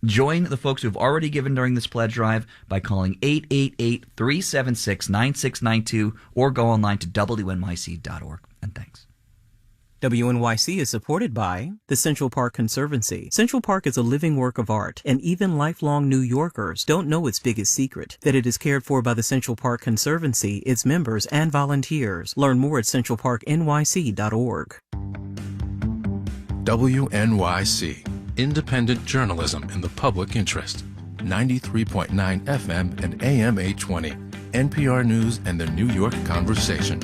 Join the folks who've already given during this pledge drive by calling 888-376-9692 or go online to wnyc.org. And thanks. WNYC is supported by the Central Park Conservancy. Central Park is a living work of art, and even lifelong New Yorkers don't know its biggest secret, that it is cared for by the Central Park Conservancy, its members, and volunteers. Learn more at centralparknyc.org. WNYC, independent journalism in the public interest. 93.9 FM and AM 820. NPR News and the New York Conversation.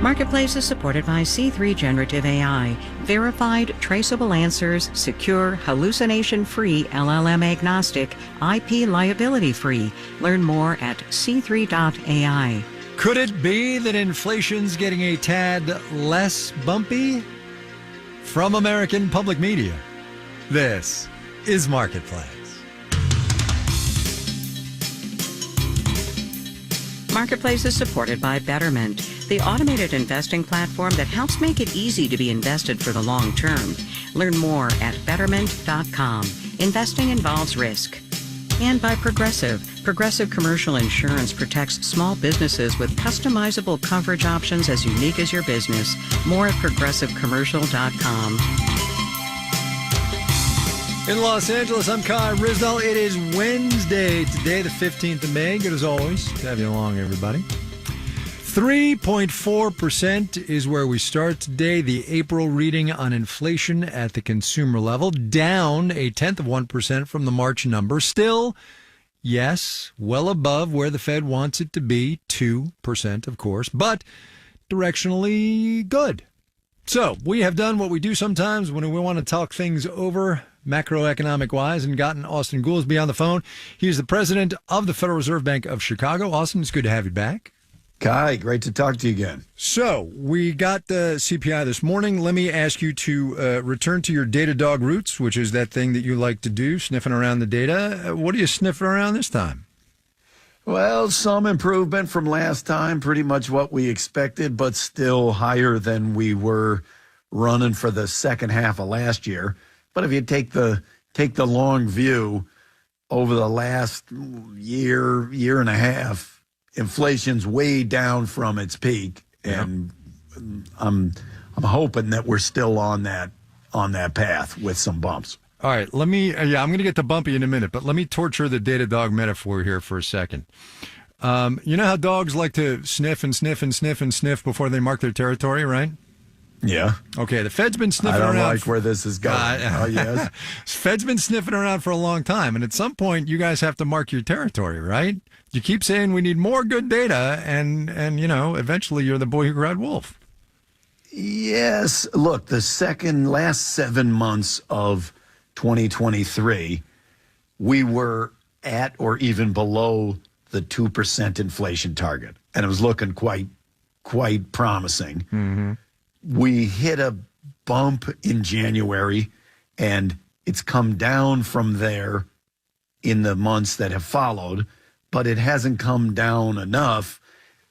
Marketplace is supported by C3 Generative AI. Verified, traceable answers, secure, hallucination-free, LLM-agnostic, IP liability-free. Learn more at c3.ai. Could it be that inflation's getting a tad less bumpy? From American Public Media, this is Marketplace. Marketplace is supported by Betterment, the automated investing platform that helps make it easy to be invested for the long term. Learn more at Betterment.com. Investing involves risk. And by Progressive. Progressive Commercial Insurance protects small businesses with customizable coverage options as unique as your business. More at ProgressiveCommercial.com. In Los Angeles, I'm Kai Ryssdal. It is Wednesday, today the 15th of May. Good as always to have you along, everybody. 3.4% is where we start today. The April reading on inflation at the consumer level, down 0.1% from the March number. Still, yes, well above where the Fed wants it to be, 2%, of course, but directionally good. So we have done what we do sometimes when we want to talk things over macroeconomic wise and gotten Austan Goolsbee on the phone. He's the president of the Federal Reserve Bank of Chicago. Austan, it's good to have you back. Kai, great to talk to you again. So we got the CPI this morning. Let me ask you to return to your data dog roots, which is that thing that you like to do, sniffing around the data. What are you sniffing around this time? Well, some improvement from last time, pretty much what we expected, but still higher than we were running for the second half of last year. But if you take the long view over the last year and a half, inflation's way down from its peak, and I'm hoping that we're still on that path with some bumps. All right, I'm going to get to bumpy in a minute, but let me torture the data dog metaphor here for a second. You know how dogs like to sniff and sniff and sniff and sniff before they mark their territory, right? Yeah. Okay, the Fed's been sniffing around. I don't like where this is going. Oh, yes. Fed's been sniffing around for a long time, and at some point, you guys have to mark your territory, right? You keep saying we need more good data, and eventually you're the boy who cried wolf. Yes. Look, the last 7 months of 2023, we were at or even below the 2% inflation target, and it was looking quite promising. Mm-hmm. We hit a bump in January, and it's come down from there in the months that have followed, but it hasn't come down enough.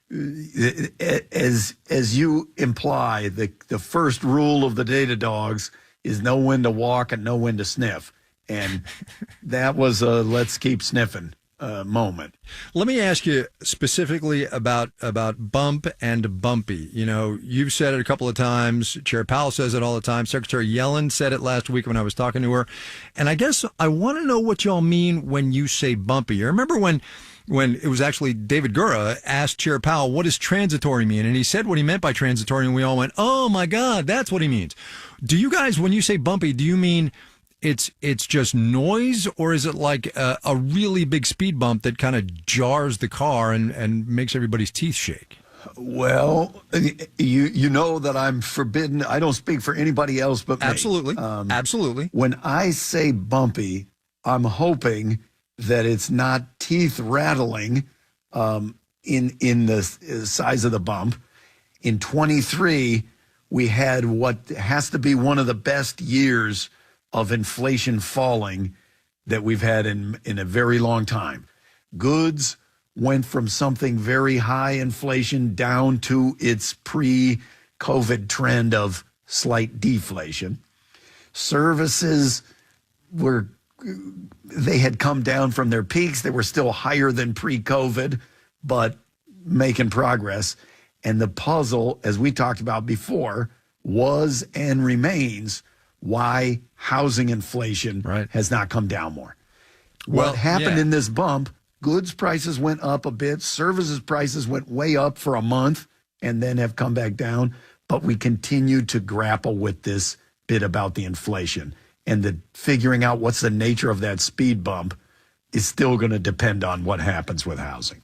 As you imply, the first rule of the data dogs is know when to walk and know when to sniff. And that was a let's keep sniffing moment. Let me ask you specifically about bump and bumpy. You've said it a couple of times. Chair Powell says it all the time. Secretary Yellen said it last week when I was talking to her. And I guess I want to know what y'all mean when you say bumpy. I remember when it was actually David Gura asked Chair Powell, what does transitory mean? And he said what he meant by transitory, and we all went, oh, my God, that's what he means. Do you guys, when you say bumpy, do you mean it's just noise, or is it like a really big speed bump that kind of jars the car and makes everybody's teeth shake? Well, you know that I'm forbidden. I don't speak for anybody else but me. Absolutely. Absolutely. When I say bumpy, I'm hoping that it's not teeth rattling in the size of the bump. In 23, we had what has to be one of the best years of inflation falling that we've had in a very long time. Goods went from something very high inflation down to its pre-COVID trend of slight deflation. Services they had come down from their peaks. They were still higher than pre-COVID, but making progress. And the puzzle, as we talked about before, was and remains why housing inflation has not come down more. What happened in this bump, goods prices went up a bit, services prices went way up for a month and then have come back down. But we continue to grapple with this bit about the inflation. And the figuring out what's the nature of that speed bump is still going to depend on what happens with housing.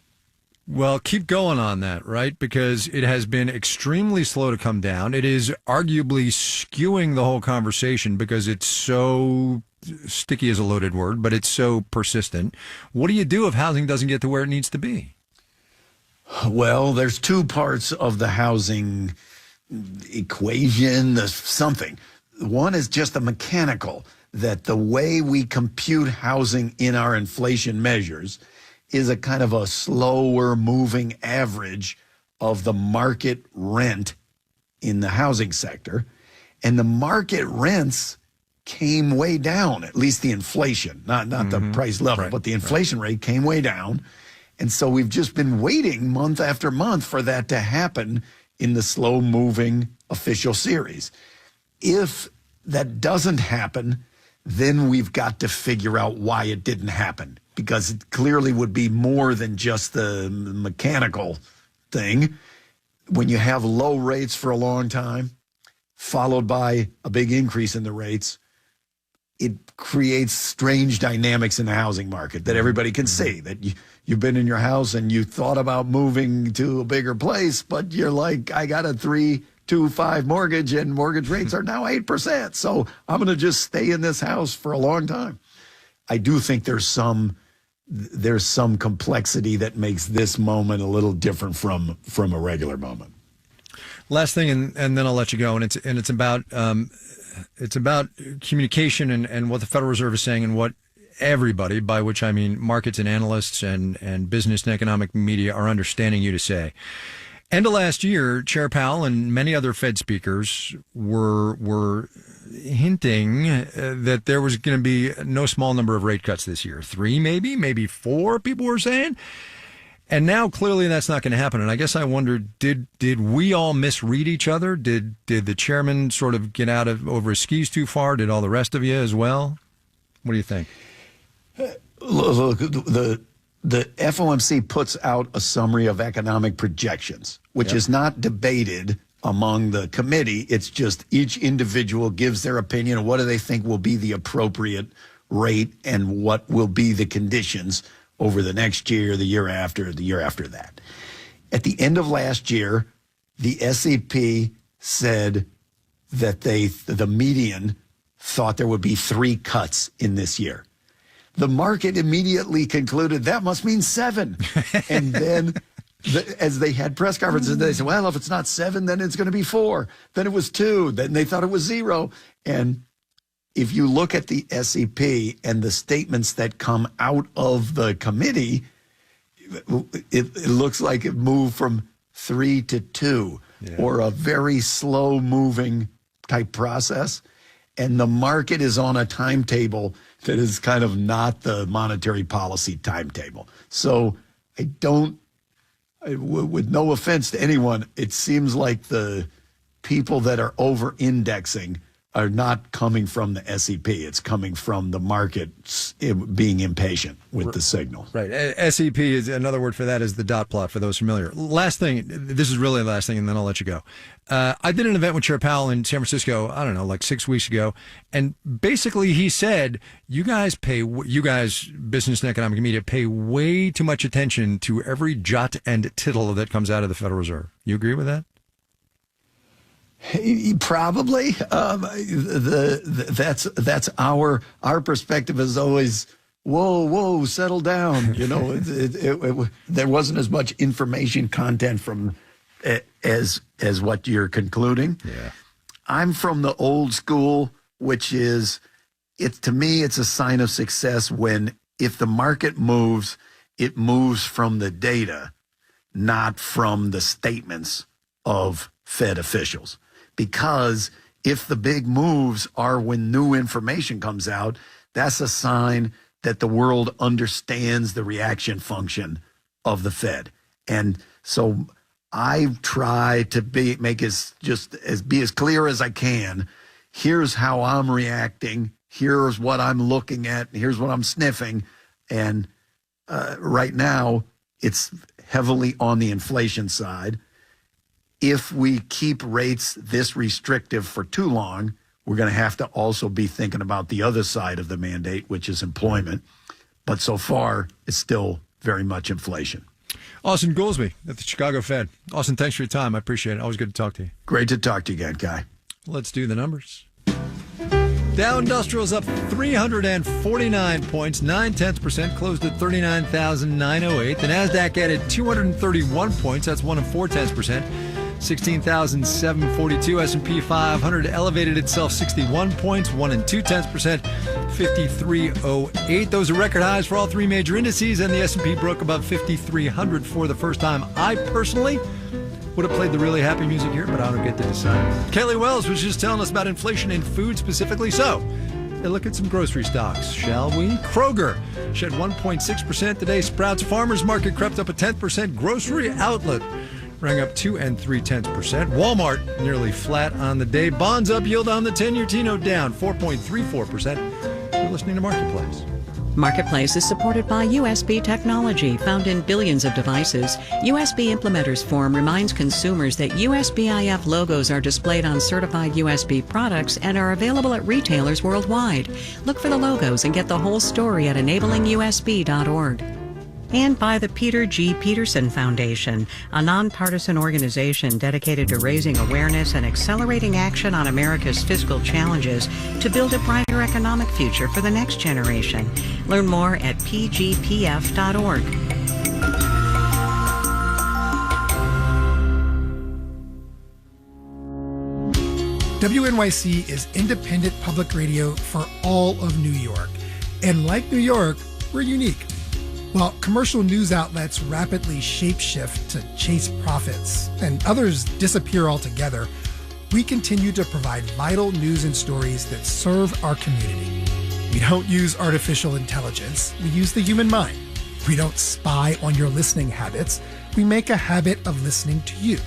Well, keep going on that, right? Because it has been extremely slow to come down. It is arguably skewing the whole conversation because it's so sticky is a loaded word, but it's so persistent. What do you do if housing doesn't get to where it needs to be? Well, there's two parts of the housing equation, something. One is just the mechanical, that the way we compute housing in our inflation measures is a kind of a slower moving average of the market rent in the housing sector. And the market rents came way down, at least the inflation, not the price level, but the inflation rate came way down. And so we've just been waiting month after month for that to happen in the slow moving official series. If that doesn't happen, then we've got to figure out why it didn't happen, because it clearly would be more than just the mechanical thing. When you have low rates for a long time, followed by a big increase in the rates, it creates strange dynamics in the housing market that everybody can see. That you've been in your house and you thought about moving to a bigger place, but you're like, I got a 3.25 mortgage and mortgage rates are now 8%. So I'm going to just stay in this house for a long time. I do think there's some complexity that makes this moment a little different from a regular moment. Last thing, and then I'll let you go. And it's about communication and what the Federal Reserve is saying and what everybody, by which I mean markets and analysts and business and economic media, are understanding you to say. End of last year, Chair Powell and many other Fed speakers were hinting that there was going to be no small number of rate cuts this year. 3, maybe 4, people were saying. And now clearly that's not going to happen. And I guess I wondered, did we all misread each other? Did the chairman sort of get out over his skis too far? Did all the rest of you as well? What do you think? Look, the FOMC puts out a summary of economic projections, which is not debated among the committee. It's just each individual gives their opinion of what do they think will be the appropriate rate and what will be the conditions over the next year, the year after that. At the end of last year, the SEP said that the median thought there would be 3 cuts in this year. The market immediately concluded that must mean 7. And then as they had press conferences, they said, well, if it's not 7, then it's going to be 4. Then it was 2. Then they thought it was 0. And if you look at the SEP and the statements that come out of the committee, it looks like it moved from 3 to 2 or a very slow moving type process. And the market is on a timetable that is kind of not the monetary policy timetable. So with no offense to anyone, it seems like the people that are over-indexing are not coming from the SEP. It's coming from the market being impatient with the signal. Right. SEP is another word for that is the dot plot for those familiar. Last thing, this is really the last thing, and then I'll let you go. I did an event with Chair Powell in San Francisco, I don't know, like 6 weeks ago. And basically he said, you guys, business and economic media, pay way too much attention to every jot and tittle that comes out of the Federal Reserve. You agree with that? Probably. That's our perspective is always, whoa, settle down. You know, there wasn't as much information content from as what you're concluding. Yeah. I'm from the old school, which is, to me, it's a sign of success when if the market moves, it moves from the data, not from the statements of Fed officials. Because if the big moves are when new information comes out, that's a sign that the world understands the reaction function of the Fed. And so I try to be as clear as I can. Here's how I'm reacting. Here's what I'm looking at. Here's what I'm sniffing. And right now, it's heavily on the inflation side. If we keep rates this restrictive for too long, we're going to have to also be thinking about the other side of the mandate, which is employment. But so far, it's still very much inflation. Austin Goolsbee at the Chicago Fed. Austin, thanks for your time. I appreciate it. Always good to talk to you. Great to talk to you again, Guy. Let's do the numbers. Dow Industrial's up 349 points, 0.9%, closed at 39,908. The Nasdaq added 231 points. That's 1.4%. 16,742. S&P 500 elevated itself 61 points, 1.2%, 5308. Those are record highs for all three major indices, and the S&P broke above 5,300 for the first time. I personally would have played the really happy music here, but I don't get to decide. Kelly Wells was just telling us about inflation in food specifically. So, let's look at some grocery stocks, shall we? Kroger shed 1.6% today. Sprouts Farmers Market crept up 0.1%. Grocery Outlet rang up 2 3/10%. Walmart nearly flat on the day. Bonds up, yield on the 10-year T-note down 4.34%. You're listening to Marketplace. Marketplace is supported by USB technology, found in billions of devices. USB Implementers Forum reminds consumers that USB-IF logos are displayed on certified USB products and are available at retailers worldwide. Look for the logos and get the whole story at enablingus.org. And by the Peter G. Peterson Foundation, a nonpartisan organization dedicated to raising awareness and accelerating action on America's fiscal challenges to build a brighter economic future for the next generation. Learn more at pgpf.org. WNYC is independent public radio for all of New York. And like New York, we're unique. While commercial news outlets rapidly shapeshift to chase profits and others disappear altogether, we continue to provide vital news and stories that serve our community. We don't use artificial intelligence, we use the human mind. We don't spy on your listening habits, we make a habit of listening to you.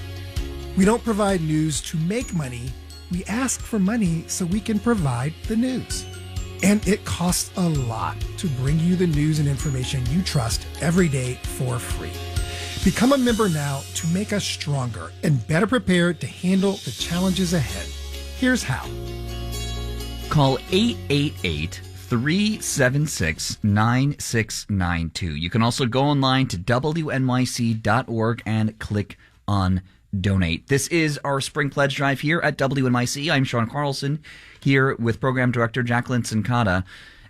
We don't provide news to make money, we ask for money so we can provide the news. And it costs a lot to bring you the news and information you trust every day for free. Become a member now to make us stronger and better prepared to handle the challenges ahead. Here's how. Call 888-376-9692. You can also go online to WNYC.org and click on Donate. This is our Spring Pledge Drive here at WNYC. I'm Sean Carlson, here with Program Director Jacqueline Sincata.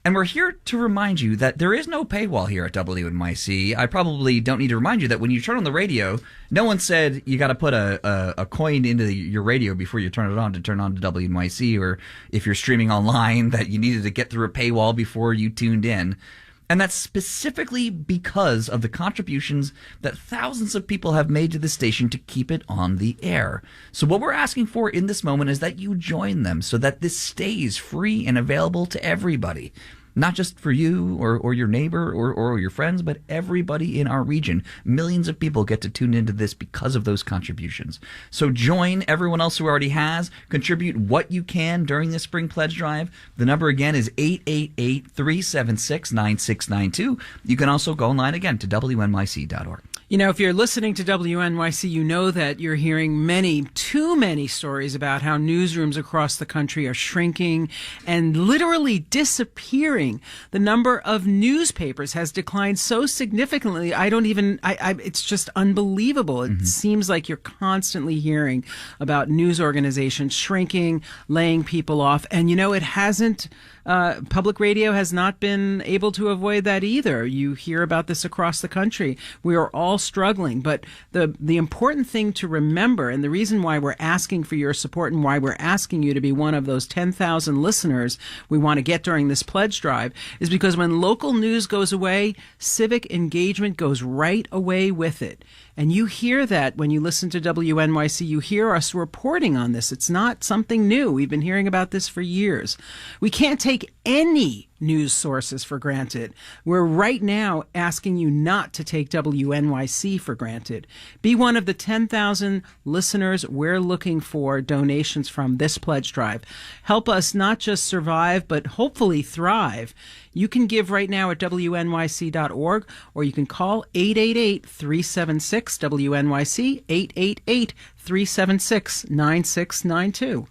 And we're here to remind you that there is no paywall here at WNYC. I probably don't need to remind you that when you turn on the radio, no one said you got to put a coin into your radio before you turn it on to turn on to WNYC, or if you're streaming online that you needed to get through a paywall before you tuned in. And that's specifically because of the contributions that thousands of people have made to the station to keep it on the air. So what we're asking for in this moment is that you join them so that this stays free and available to everybody. Not just for you or your neighbor or your friends, but everybody in our region. Millions of people get to tune into this because of those contributions. So join everyone else who already has. Contribute what you can during this Spring Pledge Drive. The number again is 888-376-9692. You can also go online again to WNYC.org. You know, if you're listening to WNYC, you know that you're hearing too many stories about how newsrooms across the country are shrinking and literally disappearing. The number of newspapers has declined so significantly. It's just unbelievable. It seems like you're constantly hearing about news organizations shrinking, laying people off. And, you know, it hasn't. Public radio has not been able to avoid that either. You hear about this across the country. We are all struggling, but the important thing to remember, and the reason why we're asking for your support and why we're asking you to be one of those 10,000 listeners we want to get during this pledge drive, is because when local news goes away, civic engagement goes right away with it. And you hear that when you listen to WNYC, you hear us reporting on this. It's not something new. We've been hearing about this for years. We can't take any news sources for granted. We're right now asking you not to take WNYC for granted. Be one of the 10,000 listeners we're looking for donations from this pledge drive. Help us not just survive, but hopefully thrive. You can give right now at WNYC.org, or you can call 888-376-WNYC, 888-376-9692.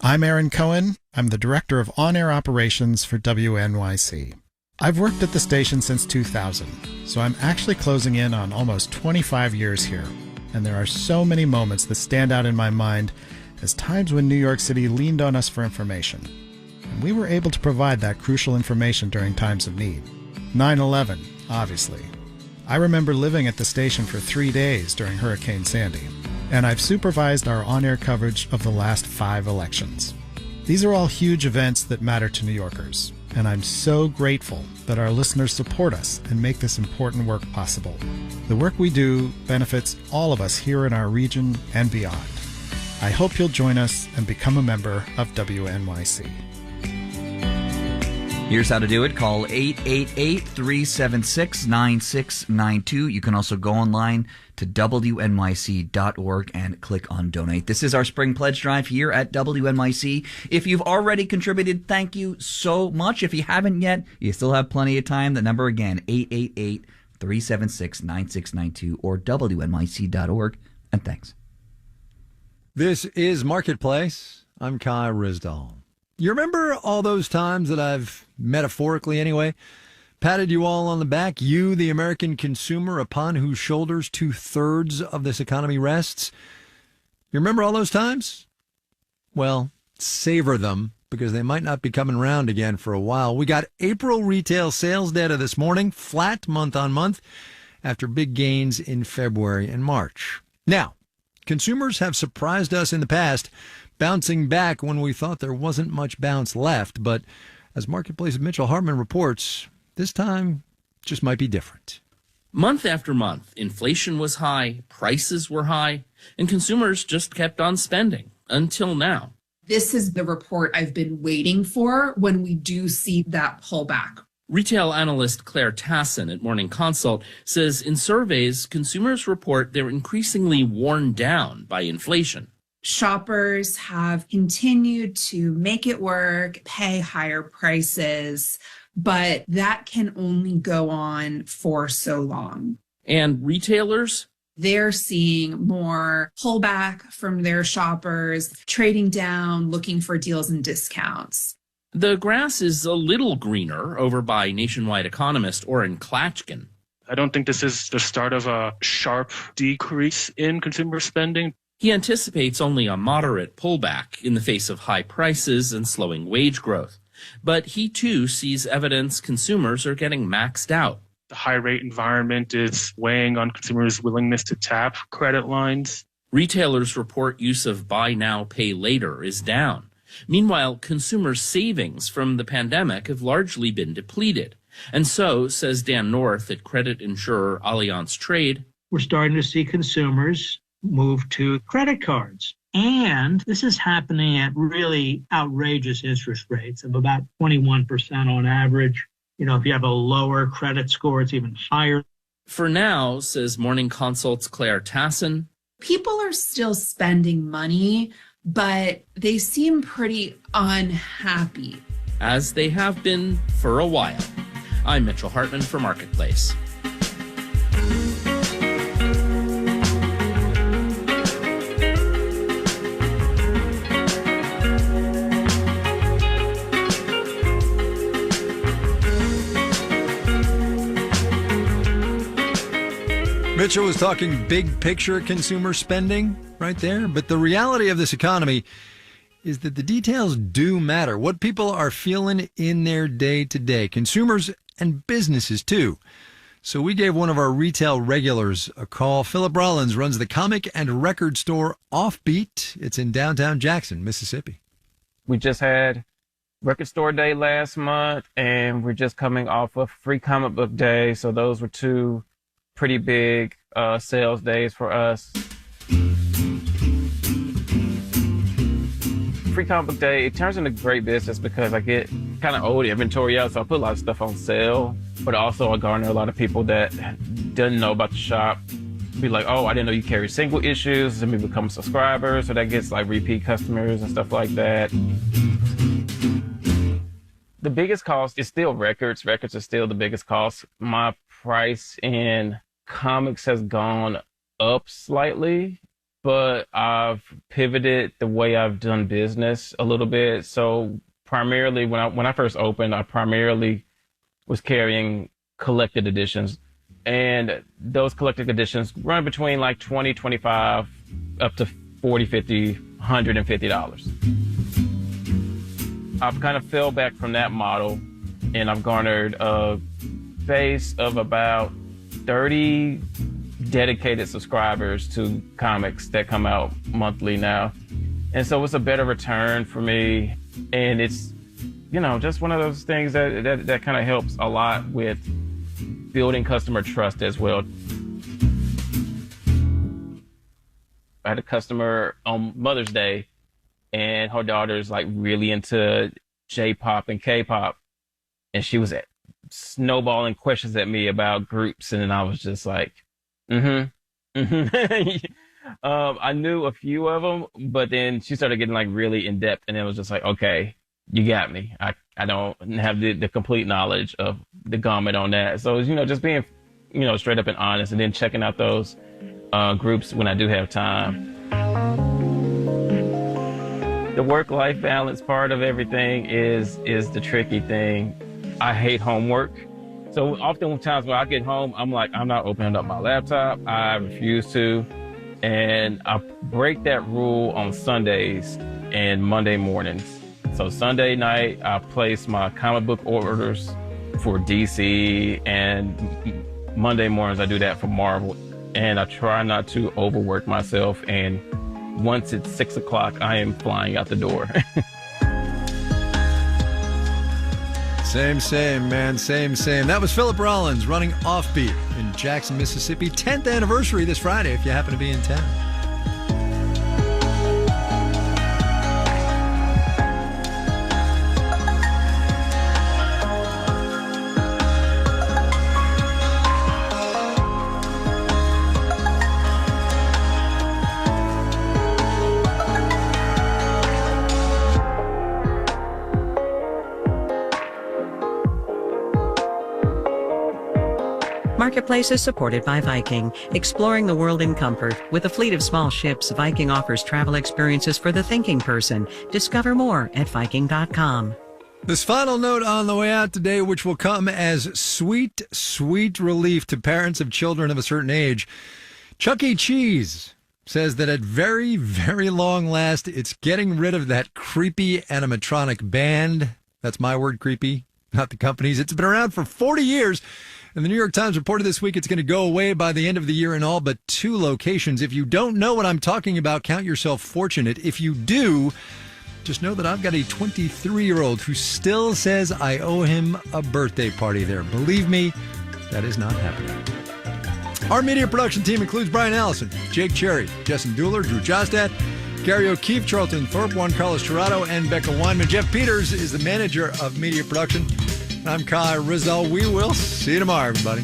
I'm Aaron Cohen. I'm the Director of On-Air Operations for WNYC. I've worked at the station since 2000, so I'm actually closing in on almost 25 years here. And there are so many moments that stand out in my mind as times when New York City leaned on us for information. And we were able to provide that crucial information during times of need. 9/11, obviously. I remember living at the station for 3 days during Hurricane Sandy. And I've supervised our on-air coverage of the last 5 elections. These are all huge events that matter to New Yorkers, and I'm so grateful that our listeners support us and make this important work possible. The work we do benefits all of us here in our region and beyond. I hope you'll join us and become a member of WNYC. Here's how to do it. Call 888-376-9692. You can also go online to WNYC.org and click on donate. This is our spring pledge drive here at WNYC. If you've already contributed, thank you so much. If you haven't yet, you still have plenty of time. The number again, 888-376-9692 or WNYC.org. And thanks. This is Marketplace. I'm Kai Ryssdal. You remember all those times that I've, metaphorically anyway, patted you all on the back, you, the American consumer, upon whose shoulders 2/3 of this economy rests? You remember all those times? Well, savor them, because they might not be coming around again for a while. We got April retail sales data this morning, flat month on month, after big gains in February and March. Now, consumers have surprised us in the past, bouncing back when we thought there wasn't much bounce left. But as Marketplace's Mitchell Hartman reports, this time just might be different. Month after month, inflation was high, prices were high, and consumers just kept on spending until now. This is the report I've been waiting for when we do see that pullback. Retail analyst Claire Tassin at Morning Consult says in surveys, consumers report they're increasingly worn down by inflation. Shoppers have continued to make it work, pay higher prices, but that can only go on for so long. And retailers? They're seeing more pullback from their shoppers, trading down, looking for deals and discounts. The grass is a little greener over by Nationwide economist Oren Klatchkin. I don't think this is the start of a sharp decrease in consumer spending. He anticipates only a moderate pullback in the face of high prices and slowing wage growth. But he too sees evidence consumers are getting maxed out. The high rate environment is weighing on consumers' willingness to tap credit lines. Retailers report use of buy now, pay later is down. Meanwhile, consumer savings from the pandemic have largely been depleted. And so, says Dan North at credit insurer Allianz Trade, we're starting to see consumers move to credit cards. And this is happening at really outrageous interest rates of about 21% on average. You know, if you have a lower credit score, it's even higher. For now, says Morning Consult's Claire Tassin, people are still spending money, but they seem pretty unhappy. As they have been for a while. I'm Mitchell Hartman for Marketplace. Mitchell was talking big picture consumer spending right there, but the reality of this economy is that the details do matter. What people are feeling in their day-to-day, consumers and businesses too. So we gave one of our retail regulars a call. Philip Rollins runs the comic and record store Offbeat. It's in downtown Jackson, Mississippi. We just had Record Store Day last month, and we're just coming off of Free Comic Book Day. So those were two pretty big sales days for us. Free Comic Book Day, it turns into great business because I get kind of old inventory out, so I put a lot of stuff on sale, but also I garner a lot of people that didn't know about the shop. Be like, oh, I didn't know you carry single issues, and we become subscribers, so that gets like repeat customers and stuff like that. The biggest cost is still records. Records are still the biggest cost. My price in comics has gone up slightly, but I've pivoted the way I've done business a little bit. So primarily when I first opened, I primarily was carrying collected editions. And those collected editions run between like $20, $25, up to $40, $50, $150. I've kind of fell back from that model, and I've garnered a base of about 30 dedicated subscribers to comics that come out monthly now. And so it's a better return for me. And it's, just one of those things that kind of helps a lot with building customer trust as well. I had a customer on Mother's Day, and her daughter's like really into J-pop and K-pop. And she was snowballing questions at me about groups. And then I was just like, I knew a few of them, but then she started getting like really in depth, and it was just like, okay, you got me. I don't have the complete knowledge of the gamut on that. So, just being, straight up and honest, and then checking out those groups when I do have time. The work-life balance part of everything is the tricky thing. I hate homework. So oftentimes when I get home, I'm like, I'm not opening up my laptop. I refuse to. And I break that rule on Sundays and Monday mornings. So Sunday night, I place my comic book orders for DC, and Monday mornings I do that for Marvel. And I try not to overwork myself. And once it's 6 o'clock, I am flying out the door. Same, man. Same. That was Philip Rollins running Offbeat in Jackson, Mississippi. 10th anniversary this Friday if you happen to be in town. Marketplace is supported by Viking, exploring the world in comfort. With a fleet of small ships, Viking offers travel experiences for the thinking person. Discover more at Viking.com. This final note on the way out today, which will come as sweet, sweet relief to parents of children of a certain age. Chuck E. Cheese says that at very, very long last, it's getting rid of that creepy animatronic band. That's my word, creepy, not the company's. It's been around for 40 years. And the New York Times reported this week it's going to go away by the end of the year in all but 2 locations. If you don't know what I'm talking about, count yourself fortunate. If you do, just know that I've got a 23-year-old who still says I owe him a birthday party there. Believe me, that is not happening. Our media production team includes Brian Allison, Jake Cherry, Jessen Dueller, Drew Jostad, Gary O'Keefe, Charlton Thorpe, Juan Carlos Tirado, and Becca Weinman. Jeff Peters is the manager of media production. I'm Kai Rizal. We will see you tomorrow, everybody.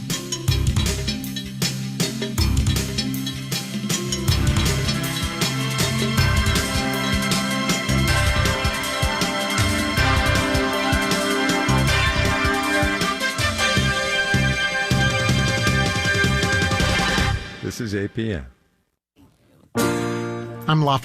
This is APM. I'm Lofty.